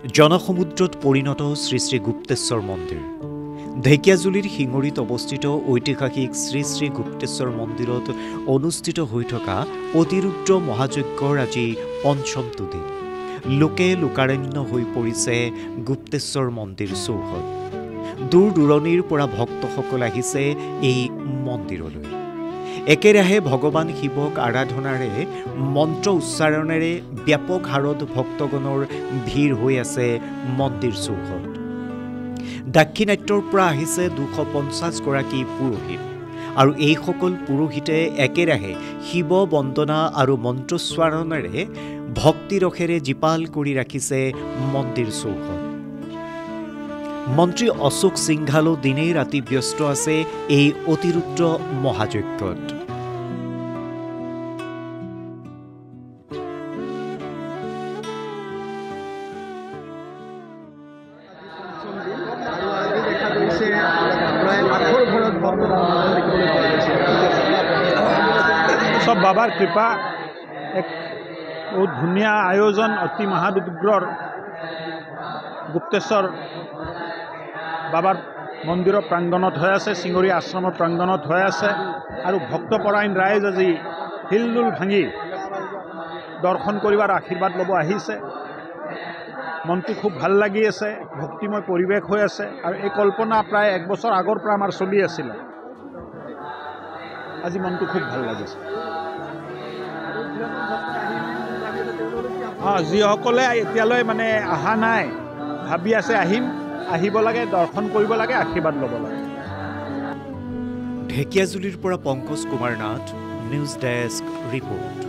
জনসমুদ্ৰত পৰিণত শ্ৰী শ্ৰী গুপ্তেশ্বৰ মন্দিৰ। ঢেকিয়াজুলিৰ শিঙৰিত অৱস্থিত ঐতিহাসিক শ্ৰী শ্ৰী গুপ্তেশ্বৰ মন্দিৰত অনুষ্ঠিত হৈ থকা অতিৰুদ্ৰ মহাযজ্ঞৰ আজি পঞ্চমটো দিন। লোকে লোকাৰণ্য হৈ পৰিছে গুপ্তেশ্বৰ মন্দিৰ চৌহদ। দূৰ দূৰণিৰ পৰা ভক্তসকল আহিছে এই মন্দিৰলৈ। একেৰাহে ভগৱান শিৱক আৰাধনাৰে মন্ত্ৰ উচ্চাৰণেৰে ব্যাপক হাৰত ভক্তগণৰ ভিৰ হৈ আছে মন্দিৰ চৌহদ। দাক্ষিণাত্যৰ পৰা আহিছে 250 গৰাকী পুৰোহিত আৰু এইসকল পুৰোহিতে একেৰাহে শিৱ বন্দনা আৰু মন্ত্ৰোচ্চাৰণেৰে ভক্তিৰসেৰে জীপাল কৰি ৰাখিছে মন্দিৰ চৌহদ। মন্ত্ৰী অশোক সিংঘালো দিনে ৰাতি ব্যস্ত আছে এই অতিৰুদ্ৰ মহাযজ্ঞত। সব বাবাৰ কৃপা, এক বহুত ধুনীয়া আয়োজন অতি মহাদুগ্ৰৰ গুপ্তেশ্বৰ বাবাৰ মন্দিৰৰ প্ৰাংগণত হৈ আছে, চিঙৰি আশ্ৰমৰ প্ৰাংগণত হৈ আছে আৰু ভক্তপৰায়ণ ৰাইজ আজি হিলদুল ভাঙি দৰ্শন কৰিবাৰ আশীৰ্বাদ ল'ব আহিছে। মনটো খুব ভাল লাগি আছে, ভক্তিময় পৰিৱেশ হৈ আছে আৰু এই কল্পনা প্ৰায় 1 বছৰ আগৰ পৰা আমাৰ চলি আছিলে। আজি মনটো খুব ভাল লাগিছে। যিসকলে এতিয়ালৈ মানে অহা নাই, ভাবি আছে আহিব লাগে, দৰ্শন কৰিব লাগে, আশীৰ্বাদ ল'ব লাগে। ঢেকিয়াজুলিৰ পৰা Pankaj Kumar Nath, news desk report.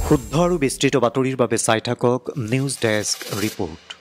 শুদ্ধ আৰু বিস্তৃত বাতৰিৰ বাবে চাই থাকক নিউজ ডেস্ক ৰিপৰ্ট।